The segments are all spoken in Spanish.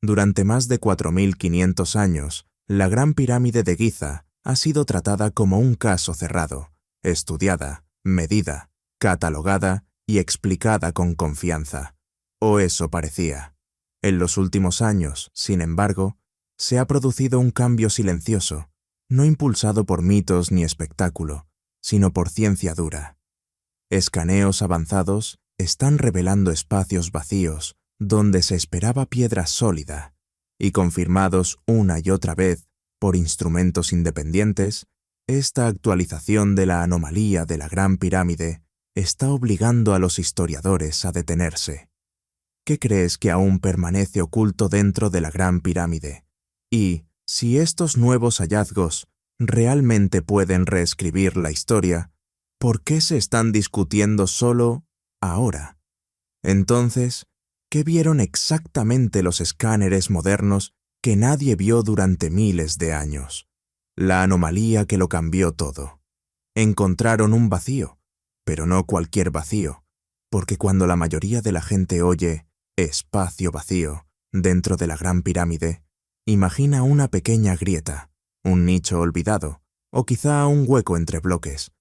Durante más de 4.500 años, la Gran Pirámide de Giza ha sido tratada como un caso cerrado, estudiada, medida, catalogada y explicada con confianza. O eso parecía. En los últimos años, sin embargo, se ha producido un cambio silencioso, no impulsado por mitos ni espectáculo, sino por ciencia dura. Escaneos avanzados están revelando espacios vacíos donde se esperaba piedra sólida, y confirmados una y otra vez por instrumentos independientes, esta actualización de la anomalía de la Gran Pirámide está obligando a los historiadores a detenerse. ¿Qué crees que aún permanece oculto dentro de la Gran Pirámide? Y, si estos nuevos hallazgos realmente pueden reescribir la historia, ¿por qué se están discutiendo solo ahora? Entonces, ¿qué vieron exactamente los escáneres modernos que nadie vio durante miles de años? La anomalía que lo cambió todo. Encontraron un vacío, pero no cualquier vacío, porque cuando la mayoría de la gente oye espacio vacío dentro de la Gran Pirámide, imagina una pequeña grieta, un nicho olvidado, o quizá un hueco entre bloques.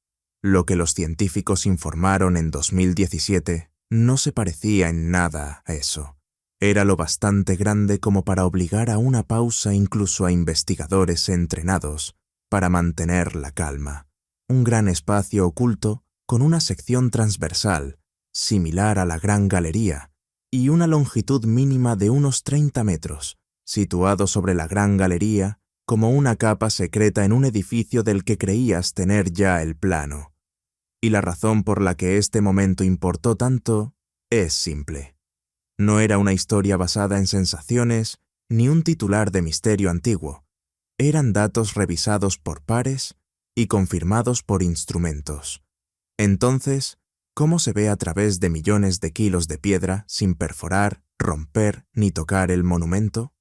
Lo que los científicos informaron en 2017 no se parecía en nada a eso. Era lo bastante grande como para obligar a una pausa incluso a investigadores entrenados para mantener la calma. Un gran espacio oculto con una sección transversal, similar a la Gran Galería, y una longitud mínima de unos 30 metros, situado sobre la Gran Galería como una capa secreta en un edificio del que creías tener ya el plano. Y la razón por la que este momento importó tanto es simple. No era una historia basada en sensaciones ni un titular de misterio antiguo. Eran datos revisados por pares y confirmados por instrumentos. Entonces, ¿cómo se ve a través de millones de kilos de piedra sin perforar, romper ni tocar el monumento?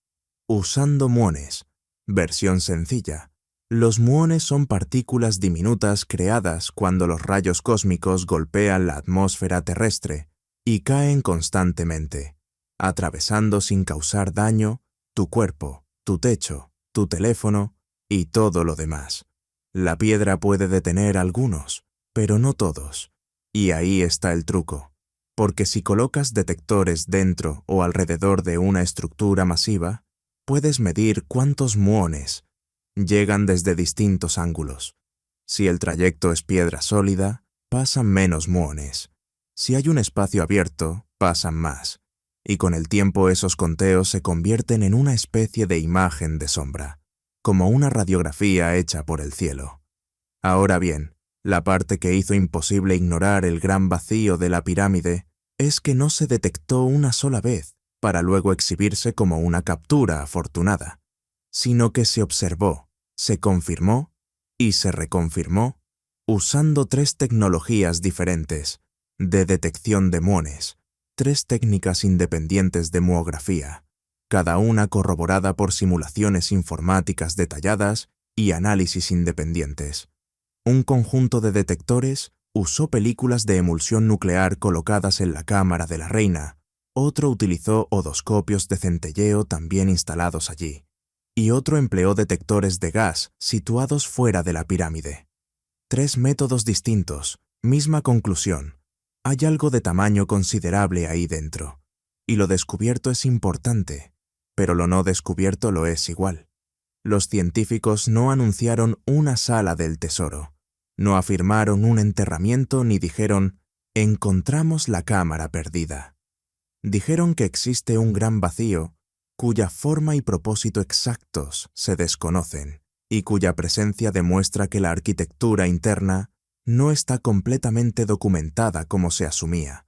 Usando muones. Versión sencilla. Los muones son partículas diminutas creadas cuando los rayos cósmicos golpean la atmósfera terrestre y caen constantemente, atravesando sin causar daño tu cuerpo, tu techo, tu teléfono y todo lo demás. La piedra puede detener algunos, pero no todos. Y ahí está el truco, porque si colocas detectores dentro o alrededor de una estructura masiva, puedes medir cuántos muones llegan desde distintos ángulos. Si el trayecto es piedra sólida, pasan menos muones. Si hay un espacio abierto, pasan más. Y con el tiempo esos conteos se convierten en una especie de imagen de sombra, como una radiografía hecha por el cielo. Ahora bien, la parte que hizo imposible ignorar el gran vacío de la pirámide es que no se detectó una sola vez para luego exhibirse como una captura afortunada, sino que se observó, se confirmó y se reconfirmó usando 3 tecnologías diferentes de detección de muones, 3 técnicas independientes de muografía, cada una corroborada por simulaciones informáticas detalladas y análisis independientes. Un conjunto de detectores usó películas de emulsión nuclear colocadas en la cámara de la reina, otro utilizó odoscopios de centelleo también instalados allí, y otro empleó detectores de gas situados fuera de la pirámide. 3 métodos distintos, misma conclusión. Hay algo de tamaño considerable ahí dentro, y lo descubierto es importante, pero lo no descubierto lo es igual. Los científicos no anunciaron una sala del tesoro, no afirmaron un enterramiento ni dijeron «encontramos la cámara perdida». Dijeron que existe un gran vacío cuya forma y propósito exactos se desconocen y cuya presencia demuestra que la arquitectura interna no está completamente documentada como se asumía.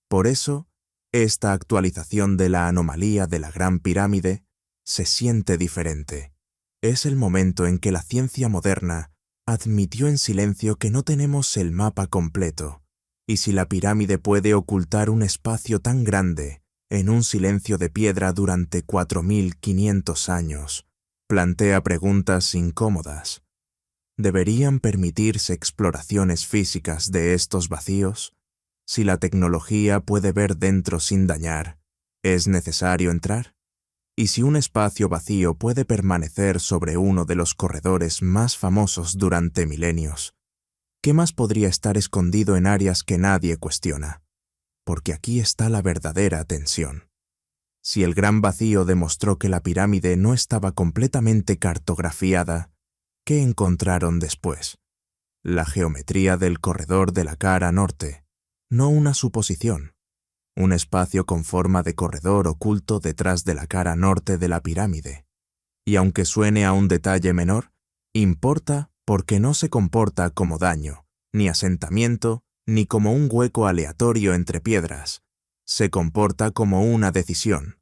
Por eso, esta actualización de la anomalía de la Gran Pirámide se siente diferente. Es el momento en que la ciencia moderna admitió en silencio que no tenemos el mapa completo, y si la pirámide puede ocultar un espacio tan grande en un silencio de piedra durante 4.500 años, plantea preguntas incómodas. ¿Deberían permitirse exploraciones físicas de estos vacíos? Si la tecnología puede ver dentro sin dañar, ¿es necesario entrar? Y si un espacio vacío puede permanecer sobre uno de los corredores más famosos durante milenios, ¿qué más podría estar escondido en áreas que nadie cuestiona? Porque aquí está la verdadera tensión. Si el gran vacío demostró que la pirámide no estaba completamente cartografiada, ¿qué encontraron después? La geometría del corredor de la cara norte, no una suposición. Un espacio con forma de corredor oculto detrás de la cara norte de la pirámide. Y aunque suene a un detalle menor, importa porque no se comporta como daño, ni asentamiento, ni como un hueco aleatorio entre piedras. Se comporta como una decisión.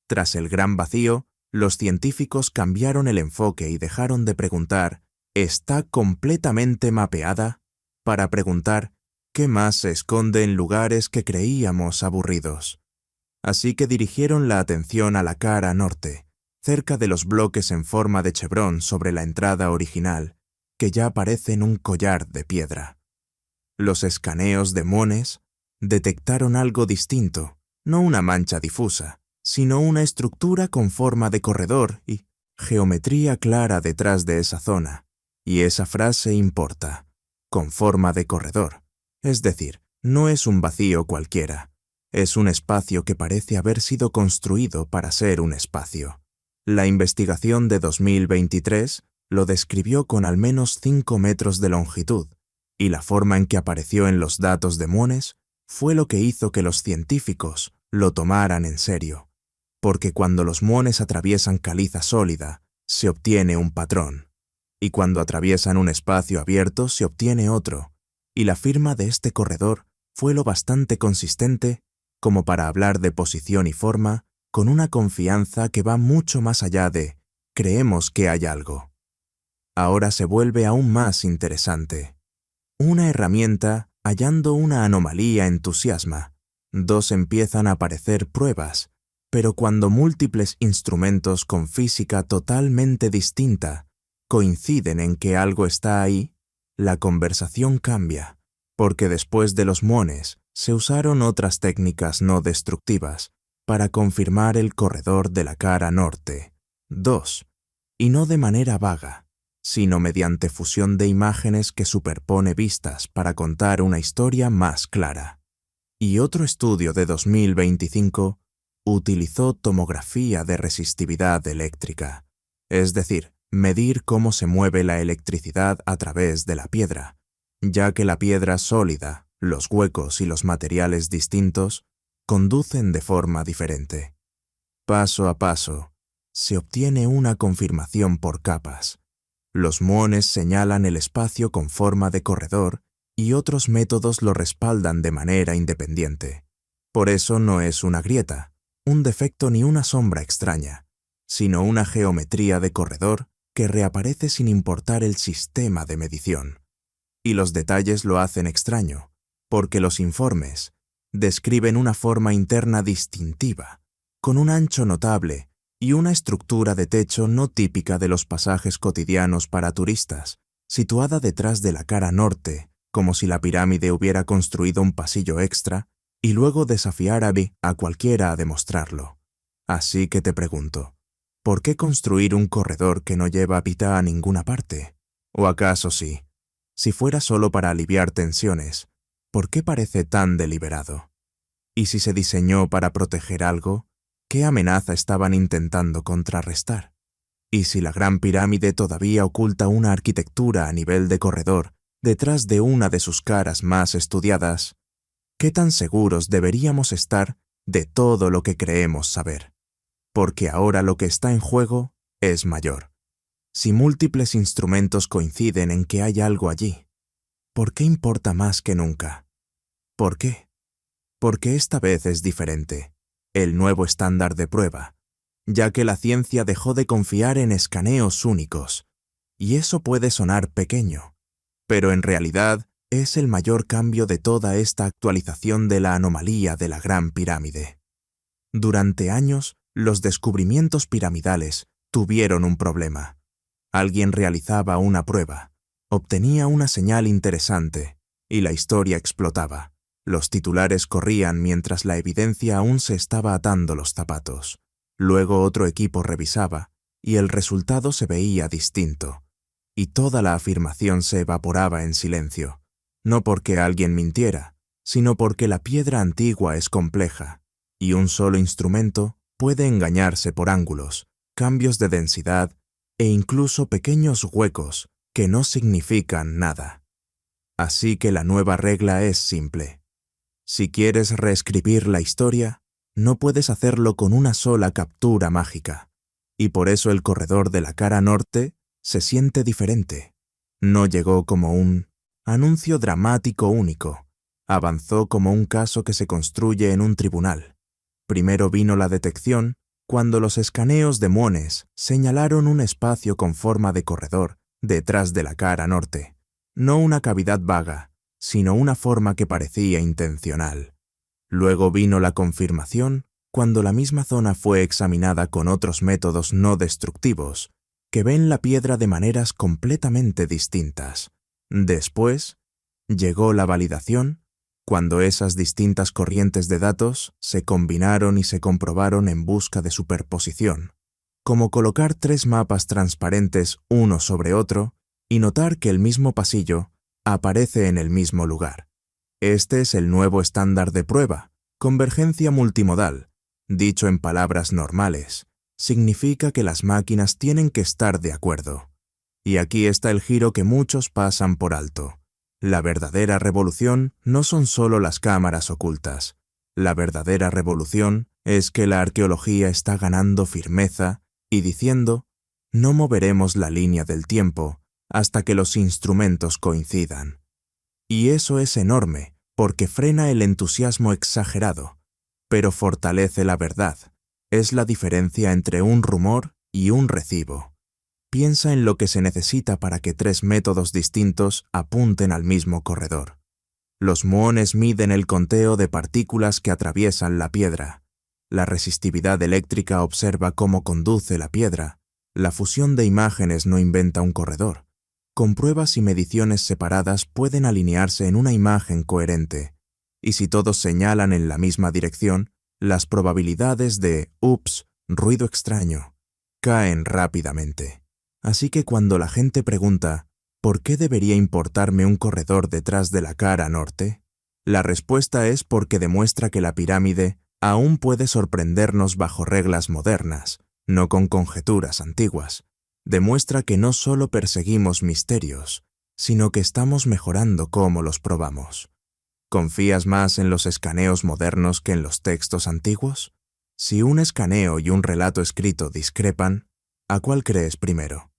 Tras el gran vacío, los científicos cambiaron el enfoque y dejaron de preguntar ¿está completamente mapeada? Para preguntar ¿qué más se esconde en lugares que creíamos aburridos? Así que dirigieron la atención a la cara norte, cerca de los bloques en forma de chevrón sobre la entrada original, que ya parecen un collar de piedra. Los escaneos de Mones detectaron algo distinto, no una mancha difusa, sino una estructura con forma de corredor y geometría clara detrás de esa zona. Y esa frase importa, con forma de corredor. Es decir, no es un vacío cualquiera, es un espacio que parece haber sido construido para ser un espacio. La investigación de 2023 lo describió con al menos 5 metros de longitud, y la forma en que apareció en los datos de Mones fue lo que hizo que los científicos lo tomaran en serio, porque cuando los muones atraviesan caliza sólida, se obtiene un patrón, y cuando atraviesan un espacio abierto se obtiene otro, y la firma de este corredor fue lo bastante consistente como para hablar de posición y forma con una confianza que va mucho más allá de «creemos que hay algo». Ahora se vuelve aún más interesante. Una herramienta hallando una anomalía entusiasma. 2 empiezan a aparecer pruebas, pero cuando múltiples instrumentos con física totalmente distinta coinciden en que algo está ahí, la conversación cambia, porque después de los muones se usaron otras técnicas no destructivas para confirmar el corredor de la cara norte. 2. Y no de manera vaga, sino mediante fusión de imágenes que superpone vistas para contar una historia más clara. Y otro estudio de 2025 utilizó tomografía de resistividad eléctrica, es decir, medir cómo se mueve la electricidad a través de la piedra, ya que la piedra sólida, los huecos y los materiales distintos conducen de forma diferente. Paso a paso, se obtiene una confirmación por capas. Los muones señalan el espacio con forma de corredor y otros métodos lo respaldan de manera independiente. Por eso no es una grieta, un defecto ni una sombra extraña, sino una geometría de corredor que reaparece sin importar el sistema de medición. Y los detalles lo hacen extraño, porque los informes describen una forma interna distintiva, con un ancho notable y una estructura de techo no típica de los pasajes cotidianos para turistas, situada detrás de la cara norte, como si la pirámide hubiera construido un pasillo extra y luego desafiara a cualquiera a demostrarlo. Así que te pregunto, ¿por qué construir un corredor que no lleva a Ptah a ninguna parte? ¿O acaso sí? Si fuera solo para aliviar tensiones, ¿por qué parece tan deliberado? ¿Y si se diseñó para proteger algo? ¿Qué amenaza estaban intentando contrarrestar? ¿Y si la Gran Pirámide todavía oculta una arquitectura a nivel de corredor detrás de una de sus caras más estudiadas? ¿Qué tan seguros deberíamos estar de todo lo que creemos saber? Porque ahora lo que está en juego es mayor. Si múltiples instrumentos coinciden en que hay algo allí, ¿por qué importa más que nunca? ¿Por qué? Porque esta vez es diferente, el nuevo estándar de prueba, ya que la ciencia dejó de confiar en escaneos únicos, y eso puede sonar pequeño, pero en realidad es el mayor cambio de toda esta actualización de la anomalía de la Gran Pirámide. Durante años, los descubrimientos piramidales tuvieron un problema. Alguien realizaba una prueba, obtenía una señal interesante, y la historia explotaba. Los titulares corrían mientras la evidencia aún se estaba atando los zapatos. Luego otro equipo revisaba, y el resultado se veía distinto, y toda la afirmación se evaporaba en silencio, no porque alguien mintiera, sino porque la piedra antigua es compleja, y un solo instrumento puede engañarse por ángulos, cambios de densidad e incluso pequeños huecos que no significan nada. Así que la nueva regla es simple. Si quieres reescribir la historia, no puedes hacerlo con una sola captura mágica, y por eso el corredor de la cara norte se siente diferente. No llegó como un anuncio dramático único, avanzó como un caso que se construye en un tribunal. Primero vino la detección, cuando los escaneos de muones señalaron un espacio con forma de corredor detrás de la cara norte, no una cavidad vaga, sino una forma que parecía intencional. Luego vino la confirmación, cuando la misma zona fue examinada con otros métodos no destructivos, que ven la piedra de maneras completamente distintas. Después, llegó la validación, cuando esas distintas corrientes de datos se combinaron y se comprobaron en busca de superposición, como colocar 3 mapas transparentes uno sobre otro y notar que el mismo pasillo aparece en el mismo lugar. Este es el nuevo estándar de prueba, convergencia multimodal. Dicho en palabras normales, significa que las máquinas tienen que estar de acuerdo. Y aquí está el giro que muchos pasan por alto. La verdadera revolución no son solo las cámaras ocultas. La verdadera revolución es que la arqueología está ganando firmeza y diciendo, no moveremos la línea del tiempo hasta que los instrumentos coincidan. Y eso es enorme, porque frena el entusiasmo exagerado, pero fortalece la verdad. Es la diferencia entre un rumor y un recibo. Piensa en lo que se necesita para que 3 métodos distintos apunten al mismo corredor. Los muones miden el conteo de partículas que atraviesan la piedra. La resistividad eléctrica observa cómo conduce la piedra. La fusión de imágenes no inventa un corredor. Con pruebas y mediciones separadas pueden alinearse en una imagen coherente. Y si todos señalan en la misma dirección, las probabilidades de «ups, ruido extraño» caen rápidamente. Así que cuando la gente pregunta ¿por qué debería importarme un corredor detrás de la cara norte? La respuesta es porque demuestra que la pirámide aún puede sorprendernos bajo reglas modernas, no con conjeturas antiguas. Demuestra que no solo perseguimos misterios, sino que estamos mejorando cómo los probamos. ¿Confías más en los escaneos modernos que en los textos antiguos? Si un escaneo y un relato escrito discrepan, ¿a cuál crees primero?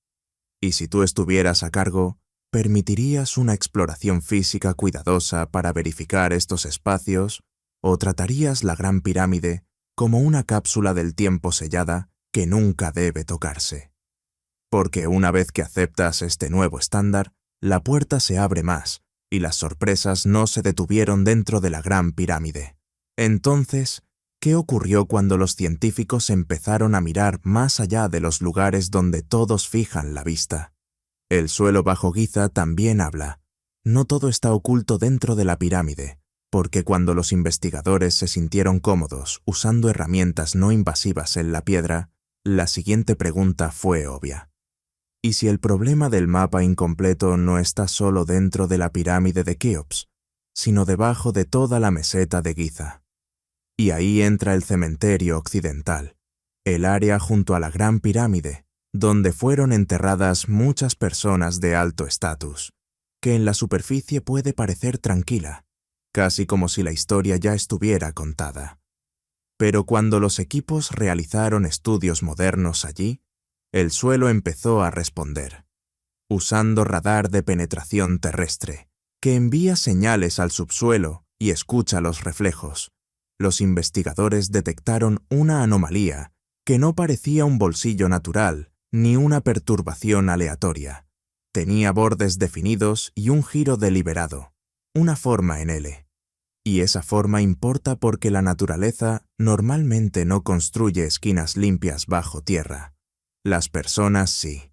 Y si tú estuvieras a cargo, ¿permitirías una exploración física cuidadosa para verificar estos espacios o tratarías la Gran Pirámide como una cápsula del tiempo sellada que nunca debe tocarse? Porque una vez que aceptas este nuevo estándar, la puerta se abre más y las sorpresas no se detuvieron dentro de la Gran Pirámide. Entonces, ¿qué ocurrió cuando los científicos empezaron a mirar más allá de los lugares donde todos fijan la vista? El suelo bajo Giza también habla. No todo está oculto dentro de la pirámide, porque cuando los investigadores se sintieron cómodos usando herramientas no invasivas en la piedra, la siguiente pregunta fue obvia. ¿Y si el problema del mapa incompleto no está solo dentro de la pirámide de Keops, sino debajo de toda la meseta de Giza? Y ahí entra el cementerio occidental, el área junto a la Gran Pirámide, donde fueron enterradas muchas personas de alto estatus, que en la superficie puede parecer tranquila, casi como si la historia ya estuviera contada. Pero cuando los equipos realizaron estudios modernos allí, el suelo empezó a responder, usando radar de penetración terrestre, que envía señales al subsuelo y escucha los reflejos. Los investigadores detectaron una anomalía que no parecía un bolsillo natural ni una perturbación aleatoria. Tenía bordes definidos y un giro deliberado, una forma en L. Y esa forma importa porque la naturaleza normalmente no construye esquinas limpias bajo tierra. Las personas sí.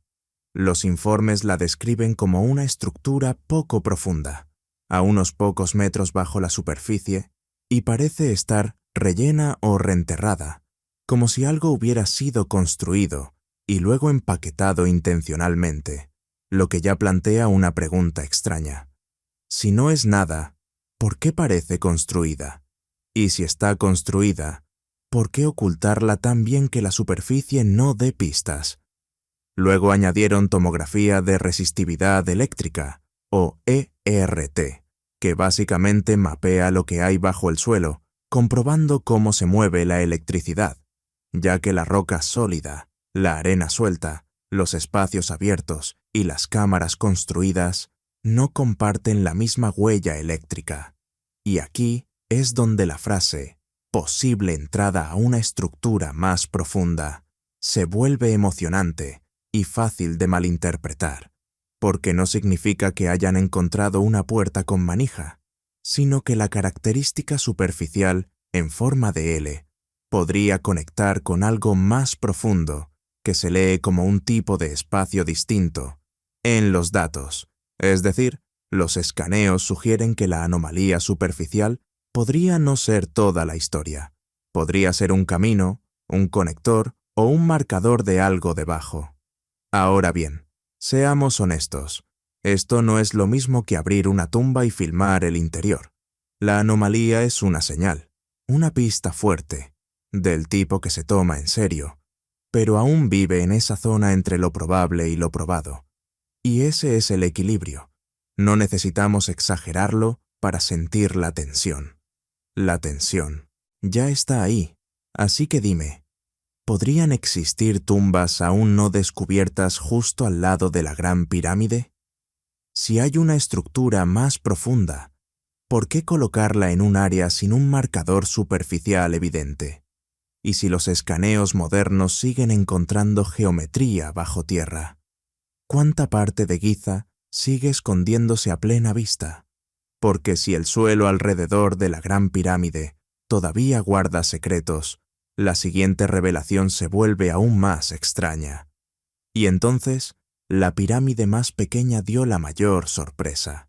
Los informes la describen como una estructura poco profunda, a unos pocos metros bajo la superficie, y parece estar rellena o reenterrada, como si algo hubiera sido construido y luego empaquetado intencionalmente, lo que ya plantea una pregunta extraña. Si no es nada, ¿por qué parece construida? Y si está construida, ¿por qué ocultarla tan bien que la superficie no dé pistas? Luego añadieron tomografía de resistividad eléctrica, o ERT, que básicamente mapea lo que hay bajo el suelo, comprobando cómo se mueve la electricidad, ya que la roca sólida, la arena suelta, los espacios abiertos y las cámaras construidas no comparten la misma huella eléctrica. Y aquí es donde la frase «posible entrada a una estructura más profunda» se vuelve emocionante y fácil de malinterpretar, porque no significa que hayan encontrado una puerta con manija, sino que la característica superficial, en forma de L, podría conectar con algo más profundo que se lee como un tipo de espacio distinto en los datos. Es decir, los escaneos sugieren que la anomalía superficial podría no ser toda la historia. Podría ser un camino, un conector o un marcador de algo debajo. Ahora bien, seamos honestos. Esto no es lo mismo que abrir una tumba y filmar el interior. La anomalía es una señal, una pista fuerte, del tipo que se toma en serio, pero aún vive en esa zona entre lo probable y lo probado. Y ese es el equilibrio. No necesitamos exagerarlo para sentir la tensión. La tensión ya está ahí, así que dime, ¿podrían existir tumbas aún no descubiertas justo al lado de la Gran Pirámide? Si hay una estructura más profunda, ¿por qué colocarla en un área sin un marcador superficial evidente? Y si los escaneos modernos siguen encontrando geometría bajo tierra, ¿cuánta parte de Giza sigue escondiéndose a plena vista? Porque si el suelo alrededor de la Gran Pirámide todavía guarda secretos, la siguiente revelación se vuelve aún más extraña. Y entonces, la pirámide más pequeña dio la mayor sorpresa.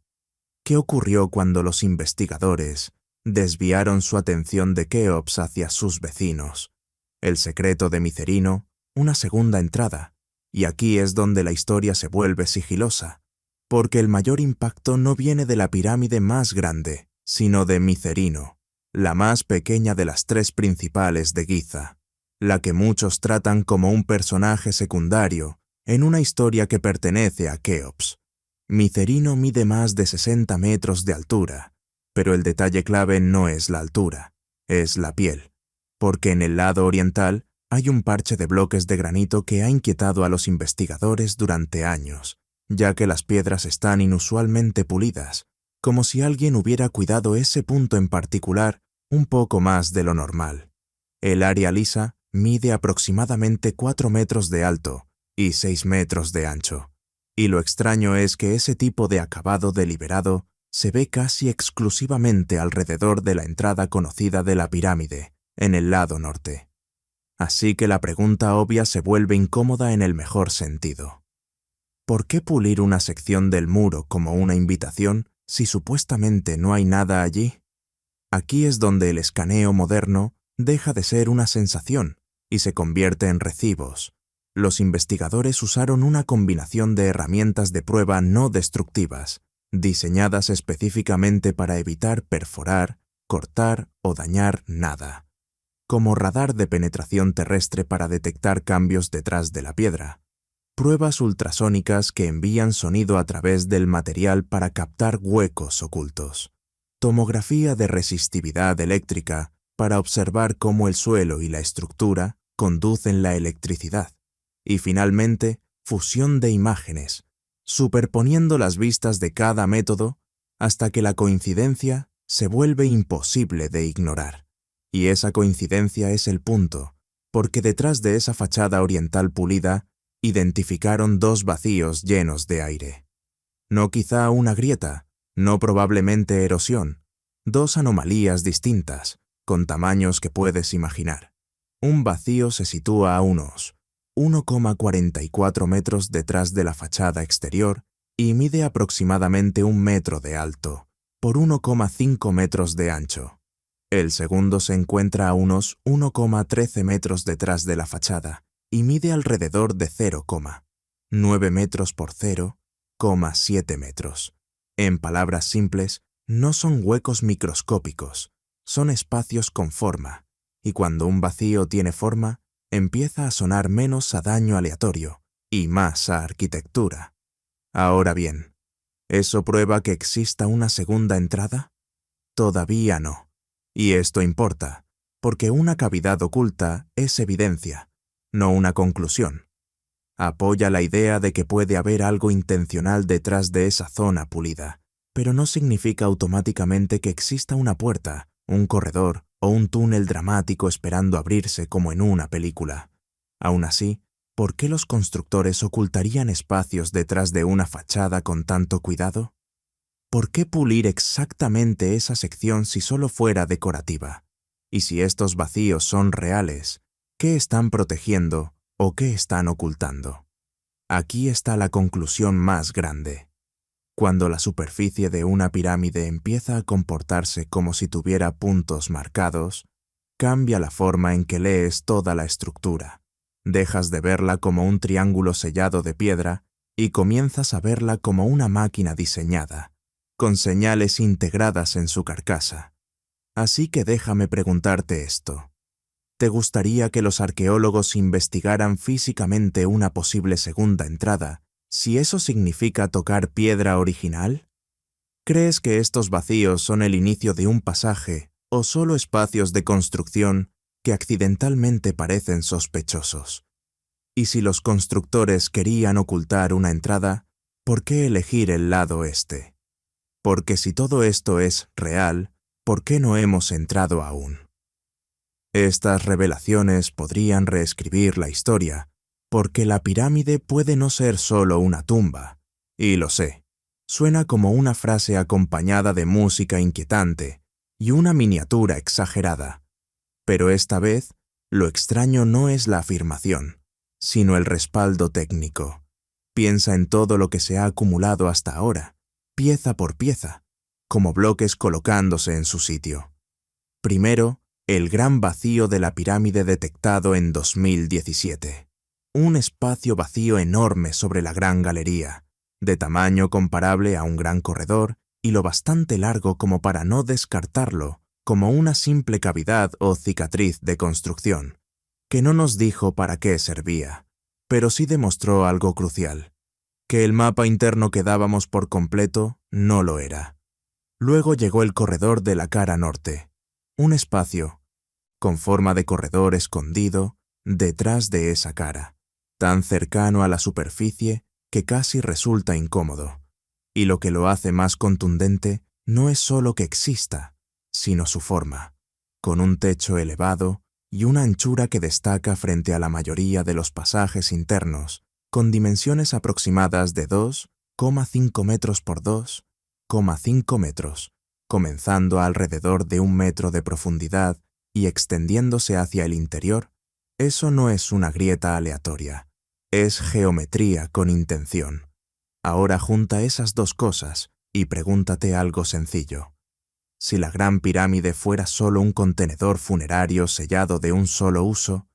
¿Qué ocurrió cuando los investigadores desviaron su atención de Keops hacia sus vecinos? El secreto de Micerino, una segunda entrada. Y aquí es donde la historia se vuelve sigilosa, porque el mayor impacto no viene de la pirámide más grande, sino de Micerino, la más pequeña de las tres principales de Giza, la que muchos tratan como un personaje secundario en una historia que pertenece a Keops. Micerino mide más de 60 metros de altura, pero el detalle clave no es la altura, es la piel, porque en el lado oriental hay un parche de bloques de granito que ha inquietado a los investigadores durante años, ya que las piedras están inusualmente pulidas, como si alguien hubiera cuidado ese punto en particular un poco más de lo normal. El área lisa mide aproximadamente 4 metros de alto y 6 metros de ancho, y lo extraño es que ese tipo de acabado deliberado se ve casi exclusivamente alrededor de la entrada conocida de la pirámide, en el lado norte. Así que la pregunta obvia se vuelve incómoda en el mejor sentido. ¿Por qué pulir una sección del muro como una invitación si supuestamente no hay nada allí? Aquí es donde el escaneo moderno deja de ser una sensación y se convierte en recibos. Los investigadores usaron una combinación de herramientas de prueba no destructivas, diseñadas específicamente para evitar perforar, cortar o dañar nada, como radar de penetración terrestre para detectar cambios detrás de la piedra, pruebas ultrasónicas que envían sonido a través del material para captar huecos ocultos, tomografía de resistividad eléctrica para observar cómo el suelo y la estructura conducen la electricidad, y finalmente, fusión de imágenes, superponiendo las vistas de cada método hasta que la coincidencia se vuelve imposible de ignorar. Y esa coincidencia es el punto, porque detrás de esa fachada oriental pulida identificaron dos vacíos llenos de aire. No quizá una grieta, no probablemente erosión, dos anomalías distintas, con tamaños que puedes imaginar. Un vacío se sitúa a unos 1,44 metros detrás de la fachada exterior y mide aproximadamente 1 metro de alto por 1,5 metros de ancho. El segundo se encuentra a unos 1,13 metros detrás de la fachada y mide alrededor de 0,9 metros por 0,7 metros. En palabras simples, no son huecos microscópicos, son espacios con forma, y cuando un vacío tiene forma, empieza a sonar menos a daño aleatorio y más a arquitectura. Ahora bien, ¿eso prueba que exista una segunda entrada? Todavía no. Y esto importa, porque una cavidad oculta es evidencia, no una conclusión. Apoya la idea de que puede haber algo intencional detrás de esa zona pulida, pero no significa automáticamente que exista una puerta, un corredor o un túnel dramático esperando abrirse como en una película. Aún así, ¿por qué los constructores ocultarían espacios detrás de una fachada con tanto cuidado? ¿Por qué pulir exactamente esa sección si solo fuera decorativa? Y si estos vacíos son reales, ¿qué están protegiendo o qué están ocultando? Aquí está la conclusión más grande. Cuando la superficie de una pirámide empieza a comportarse como si tuviera puntos marcados, cambia la forma en que lees toda la estructura. Dejas de verla como un triángulo sellado de piedra y comienzas a verla como una máquina diseñada, con señales integradas en su carcasa. Así que déjame preguntarte esto. ¿Te gustaría que los arqueólogos investigaran físicamente una posible segunda entrada, si eso significa tocar piedra original? ¿Crees que estos vacíos son el inicio de un pasaje o solo espacios de construcción que accidentalmente parecen sospechosos? Y si los constructores querían ocultar una entrada, ¿por qué elegir el lado este? Porque si todo esto es real, ¿por qué no hemos entrado aún? Estas revelaciones podrían reescribir la historia, porque la pirámide puede no ser solo una tumba, y lo sé. Suena como una frase acompañada de música inquietante y una miniatura exagerada. Pero esta vez, lo extraño no es la afirmación, sino el respaldo técnico. Piensa en todo lo que se ha acumulado hasta ahora, pieza por pieza, como bloques colocándose en su sitio. Primero, el gran vacío de la pirámide detectado en 2017. Un espacio vacío enorme sobre la gran galería, de tamaño comparable a un gran corredor y lo bastante largo como para no descartarlo como una simple cavidad o cicatriz de construcción, que no nos dijo para qué servía, pero sí demostró algo crucial, que el mapa interno que dábamos por completo no lo era. Luego llegó el corredor de la cara norte, un espacio, con forma de corredor escondido, detrás de esa cara, tan cercano a la superficie que casi resulta incómodo. Y lo que lo hace más contundente no es solo que exista, sino su forma, con un techo elevado y una anchura que destaca frente a la mayoría de los pasajes internos, con dimensiones aproximadas de 2,5 metros por 2,5 metros, comenzando a alrededor de 1 metro de profundidad y extendiéndose hacia el interior. Eso no es una grieta aleatoria, es geometría con intención. Ahora junta esas dos cosas y pregúntate algo sencillo. Si la Gran Pirámide fuera solo un contenedor funerario sellado de un solo uso,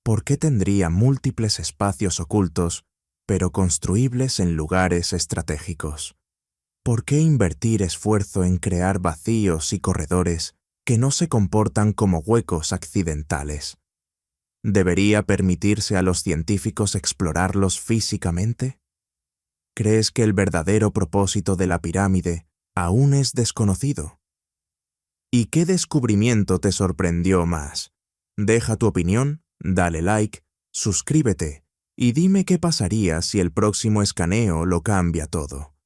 ¿por qué tendría múltiples espacios ocultos, pero construibles en lugares estratégicos? ¿Por qué invertir esfuerzo en crear vacíos y corredores que no se comportan como huecos accidentales? ¿Debería permitirse a los científicos explorarlos físicamente? ¿Crees que el verdadero propósito de la pirámide aún es desconocido? ¿Y qué descubrimiento te sorprendió más? Deja tu opinión, dale like, suscríbete y dime qué pasaría si el próximo escaneo lo cambia todo.